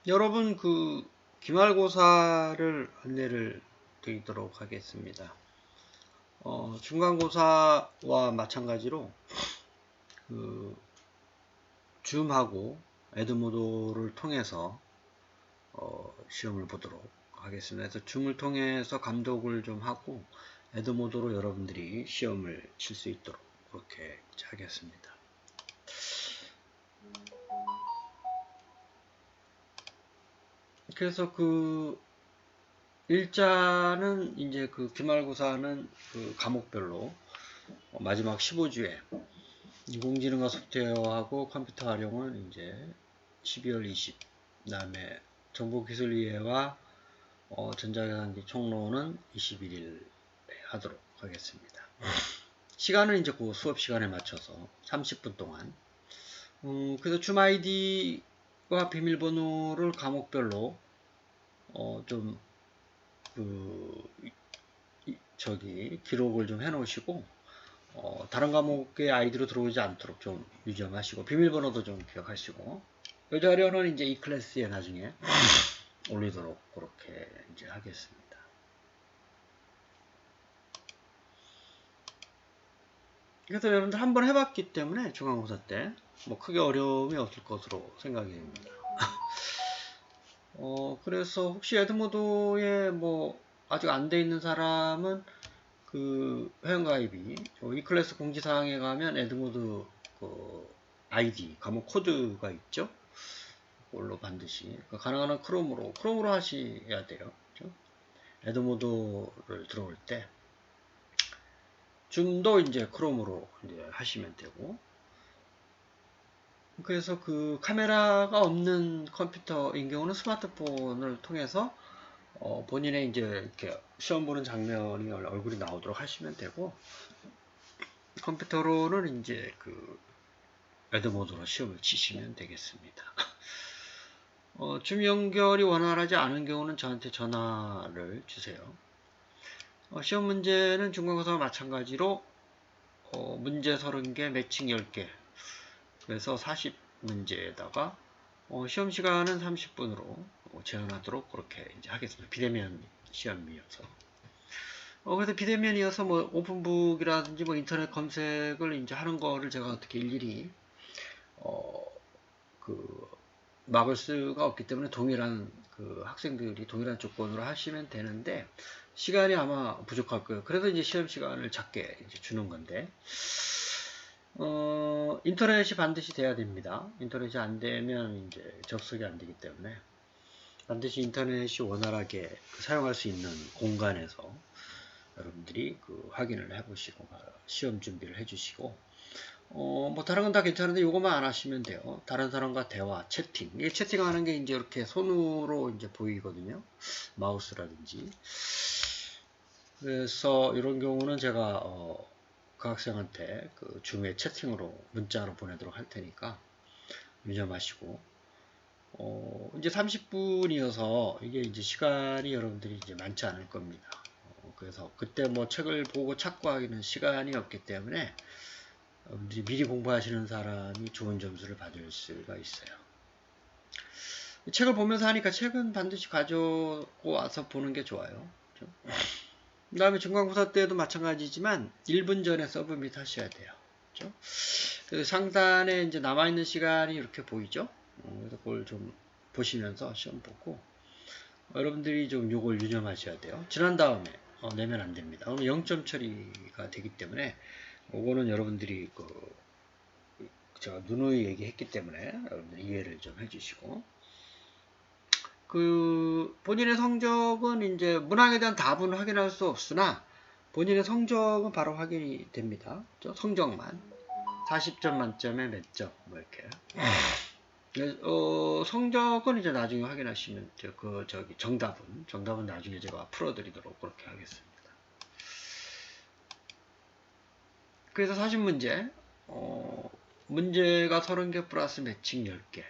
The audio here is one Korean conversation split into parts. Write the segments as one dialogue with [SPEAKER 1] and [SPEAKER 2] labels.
[SPEAKER 1] 여러분 기말고사를 안내를 드리도록 하겠습니다. 중간고사와 마찬가지로 줌하고 에드모도를 통해서 시험을 보도록 하겠습니다. 그래서 줌을 통해서 감독을 좀 하고 에드모도로 여러분들이 시험을 칠 수 있도록 그렇게 하겠습니다. 그래서 일자는 이제 기말고사는 과목별로 마지막 15주에 인공지능과 소프트웨어하고 컴퓨터 활용은 이제 12월 20, 그 다음에 정보기술 이해와 전자계산기 총론은 21일에 하도록 하겠습니다. 시간은 이제 그 수업 시간에 맞춰서 30분 동안. 그래서 줌 아이디와 비밀번호를 과목별로 좀 기록을 좀 해놓으시고 다른 과목의 아이디로 들어오지 않도록 좀 유념하시고 비밀번호도 좀 기억하시고 이 자료는 이제 이 클래스에 나중에 올리도록 그렇게 이제 하겠습니다. 그래서 여러분들 한번 해봤기 때문에 중간고사 때 뭐 크게 어려움이 없을 것으로 생각이 됩니다. 그래서 혹시 에드모도에 뭐 아직 안 돼 있는 사람은 회원가입이 이 클래스 공지사항에 가면 에드모드 아이디 과목 코드가 있죠. 그걸로 반드시 가능한 크롬으로 하셔야 돼요. 그렇죠? 에드모드를 들어올 때 줌도 이제 크롬으로 이제 하시면 되고. 그래서 카메라가 없는 컴퓨터인 경우는 스마트폰을 통해서 본인의 이제 이렇게 시험 보는 장면이 얼굴이 나오도록 하시면 되고, 컴퓨터로는 이제 에드모드로 시험을 치시면 되겠습니다. 줌 연결이 원활하지 않은 경우는 저한테 전화를 주세요. 시험 문제는 중간고사와 마찬가지로 문제 30개, 매칭 10개, 그래서 40문제에다가 시험 시간은 30분으로 제한하도록 그렇게 이제 하겠습니다. 비대면 시험이어서. 그래서 비대면이어서 뭐 오픈북이라든지 뭐 인터넷 검색을 이제 하는 거를 제가 어떻게 일일이 막을 수가 없기 때문에 동일한 학생들이 동일한 조건으로 하시면 되는데 시간이 아마 부족할 거예요. 그래서 이제 시험 시간을 작게 이제 주는 건데 인터넷이 반드시 돼야 됩니다. 인터넷이 안 되면 이제 접속이 안 되기 때문에 반드시 인터넷이 원활하게 사용할 수 있는 공간에서 여러분들이 확인을 해보시고 시험 준비를 해주시고 뭐 다른 건 다 괜찮은데 이것만 안 하시면 돼요. 다른 사람과 대화, 채팅. 이게 채팅하는 게 이제 이렇게 손으로 이제 보이거든요. 마우스라든지. 그래서 이런 경우는 제가 그 학생한테 줌에 채팅으로 문자로 보내도록 할 테니까 유념하시고 이제 30분이어서 이게 이제 시간이 여러분들이 이제 많지 않을 겁니다. 그래서 그때 뭐 책을 보고 착구하기는 시간이 없기 때문에 미리 공부하시는 사람이 좋은 점수를 받을 수가 있어요. 책을 보면서 하니까 책은 반드시 가져고 와서 보는 게 좋아요. 그 다음에 중간고사 때도 마찬가지지만 1분 전에 서브밋 하셔야 돼요. 그렇죠? 그래서 상단에 이제 남아있는 시간이 이렇게 보이죠? 그래서 그걸 좀 보시면서 시험 보고 여러분들이 좀 요걸 유념하셔야 돼요. 지난 다음에 내면 안 됩니다. 그럼 0점 처리가 되기 때문에 이거는 여러분들이 제가 누누이 얘기했기 때문에 여러분들 이해를 좀 해주시고 본인의 성적은 이제 문항에 대한 답은 확인할 수 없으나 본인의 성적은 바로 확인이 됩니다. 성적만 40점 만점에 몇 점 뭐 이렇게 성적은 이제 나중에 확인하시면 정답은 나중에 제가 풀어드리도록 그렇게 하겠습니다. 그래서 40문제 문제가 30개 플러스 매칭 10개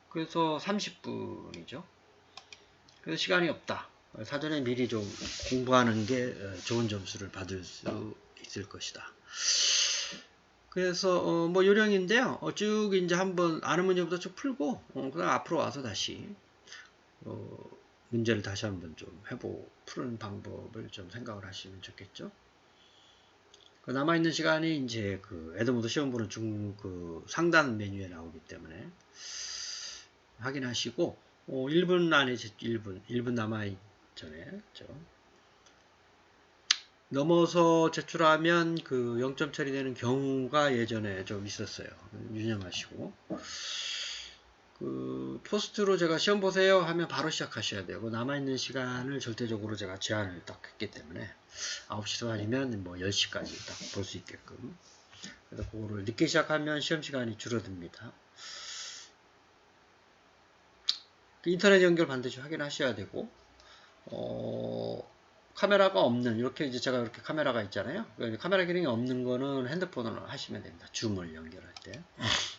[SPEAKER 1] 그래서 30분이죠. 그래서 시간이 없다. 사전에 미리 좀 공부하는 게 좋은 점수를 받을 수 있을 것이다. 그래서 뭐 요령인데요. 쭉 이제 한번 아는 문제부터 쭉 풀고 그다음 앞으로 와서 다시 문제를 다시 한번 좀 푸는 방법을 좀 생각을 하시면 좋겠죠. 그 남아있는 시간이 이제 그 에드모드 시험 보는 그 상단 메뉴에 나오기 때문에 확인하시고 1분 안에 1분 남아있잖아요. 넘어서 제출하면 그 0점 처리되는 경우가 예전에 좀 있었어요. 유념하시고 그 포스트로 제가 시험 보세요 하면 바로 시작하셔야 되고 남아있는 시간을 절대적으로 제가 제한을 딱 했기 때문에 9시서 아니면 뭐 10시까지 딱 볼 수 있게끔. 그래서 그거를 늦게 시작하면 시험 시간이 줄어듭니다. 인터넷 연결 반드시 확인하셔야 되고 카메라가 없는 이렇게 이제 제가 이렇게 카메라가 있잖아요. 카메라 기능이 없는 거는 핸드폰으로 하시면 됩니다. 줌을 연결할 때.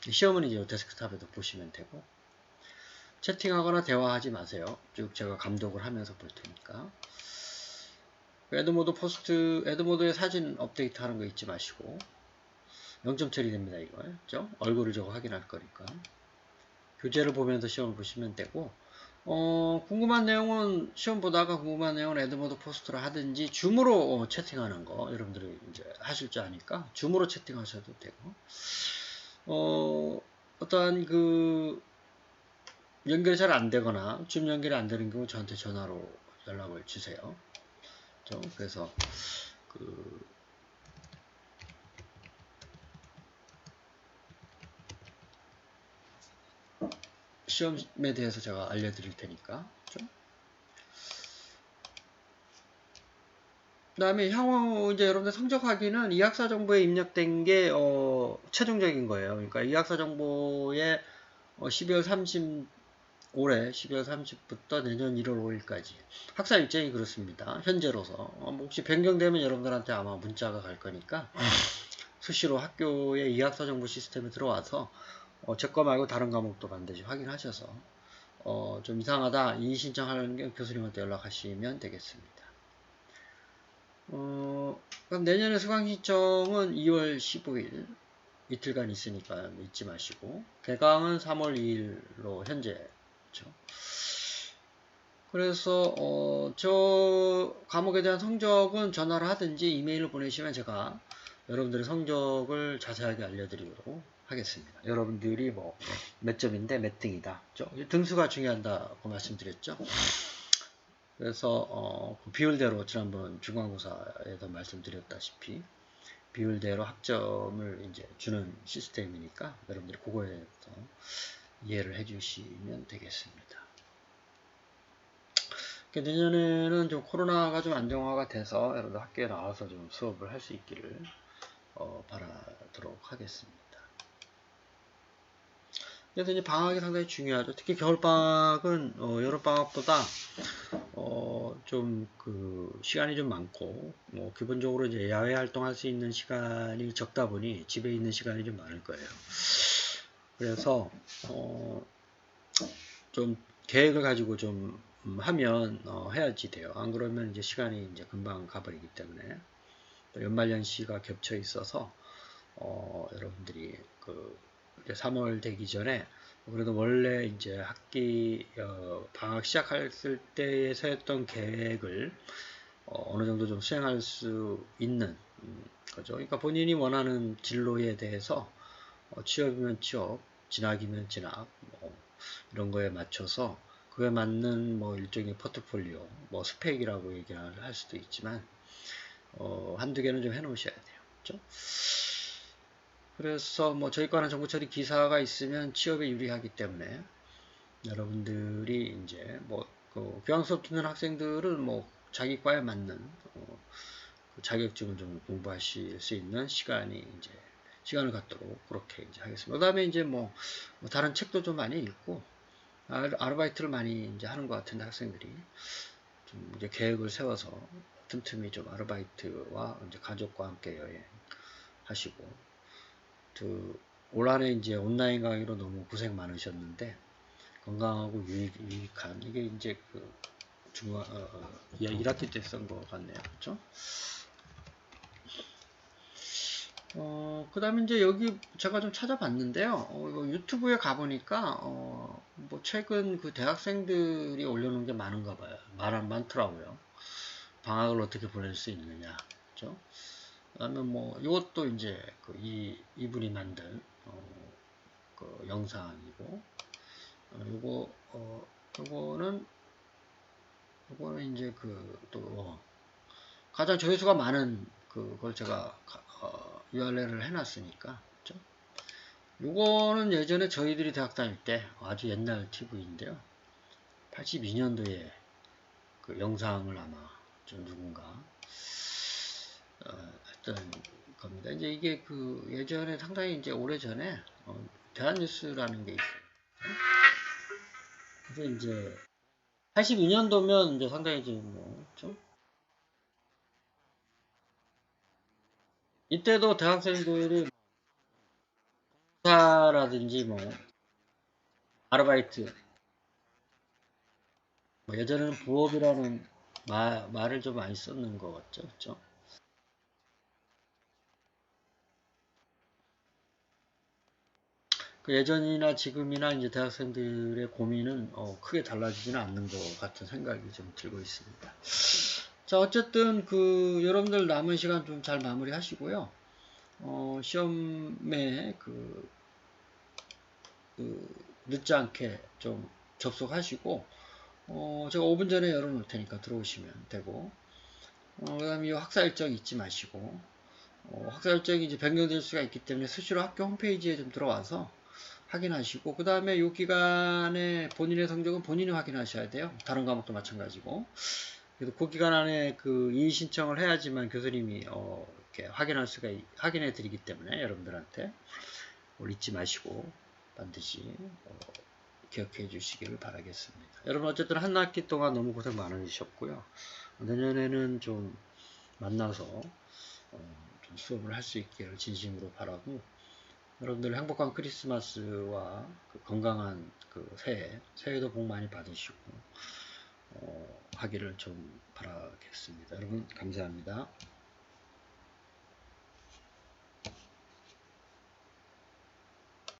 [SPEAKER 1] 시험은 이제 데스크탑에도 보시면 되고 채팅하거나 대화하지 마세요. 쭉 제가 감독을 하면서 볼 테니까. 에드모드의 사진 업데이트 하는 거 잊지 마시고 0점 처리됩니다. 이거 그렇죠? 얼굴을 저거 확인할 거니까 교재를 보면서 시험을 보시면 되고 궁금한 내용은 시험 보다가 궁금한 내용은 에드모드 포스트로 하든지 줌으로 채팅하는 거 여러분들이 이제 하실 줄 아니까 줌으로 채팅하셔도 되고 어떠한 그 연결이 잘 안 되거나 줌 연결이 안 되는 경우 저한테 전화로 연락을 주세요. 그래서 그 시험에 대해서 제가 알려드릴 테니까. 그 다음에 향후 이제 여러분들 성적 확인은 이학사 정보에 입력된 게 최종적인 거예요. 그러니까 이학사 정보에 12월 30 올해 12월 30부터 내년 1월 5일까지 학사 일정이 그렇습니다. 현재로서 뭐 혹시 변경되면 여러분들한테 아마 문자가 갈 거니까 수시로 학교의 이학사 정보 시스템에 들어와서 제 거 말고 다른 과목도 반드시 확인하셔서 좀 이상하다 이의 신청하는 게 교수님한테 연락하시면 되겠습니다. 그럼 내년에 수강 신청은 2월 15일 이틀간 있으니까 잊지 마시고 개강은 3월 2일로 현재 그렇죠? 그래서 저 과목에 대한 성적은 전화를 하든지 이메일로 보내시면 제가 여러분들의 성적을 자세하게 알려드리도록 하겠습니다. 여러분들이 뭐 몇 점인데 몇 등이다. 그렇죠? 등수가 중요하다고 말씀드렸죠. 그래서 그 비율대로 지난번 중간고사에서 말씀드렸다시피 비율대로 학점을 이제 주는 시스템이니까 여러분들이 그거에 대해서 이해를 해주시면 되겠습니다. 내년에는 좀 코로나가 좀 안정화가 돼서 여러분들 학교에 나와서 좀 수업을 할 수 있기를 바라도록 하겠습니다. 그래서 이제 방학이 상당히 중요하죠. 특히 겨울방학은 여름방학보다 좀 그 시간이 좀 많고 뭐 기본적으로 이제 야외 활동할 수 있는 시간이 적다 보니 집에 있는 시간이 좀 많을 거예요. 그래서 좀 계획을 가지고 좀 하면 해야지 돼요. 안 그러면 이제 시간이 이제 금방 가버리기 때문에 또 연말연시가 겹쳐 있어서 여러분들이 그 3월 되기 전에 그래도 원래 이제 학기 방학 시작했을 때에서 했던 계획을 어느 정도 좀 수행할 수 있는 거죠. 그러니까 본인이 원하는 진로에 대해서 취업이면 취업, 진학이면 진학, 뭐 이런 거에 맞춰서 그에 맞는 뭐 일종의 포트폴리오, 뭐 스펙이라고 얘기를 할 수도 있지만 한두 개는 좀 해놓으셔야 돼요. 그렇죠? 그래서 뭐 저희 과는 정보처리 기사가 있으면 취업에 유리하기 때문에 여러분들이 이제 뭐그 교양 수업 듣는 학생들은 뭐 자기 과에 맞는 그 자격증을 좀 공부하실 수 있는 시간을 갖도록 그렇게 이제 하겠습니다. 그다음에 이제 뭐 다른 책도 좀 많이 읽고 아르바이트를 많이 이제 하는 것 같은데 학생들이 좀 이제 계획을 세워서 틈틈이 좀 아르바이트와 이제 가족과 함께 여행하시고 올 한해 이제 온라인 강의로 너무 고생 많으셨는데 건강하고 유익한 이게 이제 그 1학기 때 쓴 것 같네요. 그렇죠? 그 다음에 이제 여기 제가 좀 찾아봤는데요. 이거 유튜브에 가보니까, 뭐 최근 그 대학생들이 올려놓은 게 많은가 봐요. 많더라고요. 방학을 어떻게 보낼 수 있느냐. 그죠? 그 다음에 뭐, 이것도 이제 이분이 만든, 그 영상이고, 요거는, 요거는 이제 가장 조회수가 많은 그걸 제가, URL을 해놨으니까. 그죠? 요거는 예전에 저희들이 대학 다닐 때 아주 옛날 TV인데요. 82년도에 그 영상을 아마 좀 누군가 했던 겁니다. 이제 이게 그 예전에 상당히 이제 오래전에 대한뉴스라는 게 있어요. 그래서 이제 82년도면 이제 상당히 이제 뭐 좀 이때도 대학생들이 사라든지 뭐 아르바이트 뭐 예전에는 부업이라는 말을 좀 많이 썼는 것 같죠, 그렇죠? 그 예전이나 지금이나 이제 대학생들의 고민은 크게 달라지지는 않는 것 같은 생각이 좀 들고 있습니다. 자, 어쨌든 여러분들 남은 시간 좀 잘 마무리하시고요. 시험에 늦지 않게 좀 접속하시고, 제가 5분 전에 열어놓을 테니까 들어오시면 되고, 그 다음에 이 학사 일정 잊지 마시고, 학사 일정이 이제 변경될 수가 있기 때문에 수시로 학교 홈페이지에 좀 들어와서 확인하시고 그 다음에 이 기간에 본인의 성적은 본인이 확인하셔야 돼요. 다른 과목도 마찬가지고. 그래서 그 기간 안에 이의 신청을 해야지만 교수님이 이렇게 확인해 드리기 때문에 여러분들한테 잊지 마시고 반드시 기억해 주시기를 바라겠습니다. 여러분 어쨌든 한 학기 동안 너무 고생 많으셨고요. 내년에는 좀 만나서 좀 수업을 할 수 있기를 진심으로 바라고 여러분들 행복한 크리스마스와 건강한 새해도 복 많이 받으시고 하기를 좀 바라겠습니다. 여러분 감사합니다.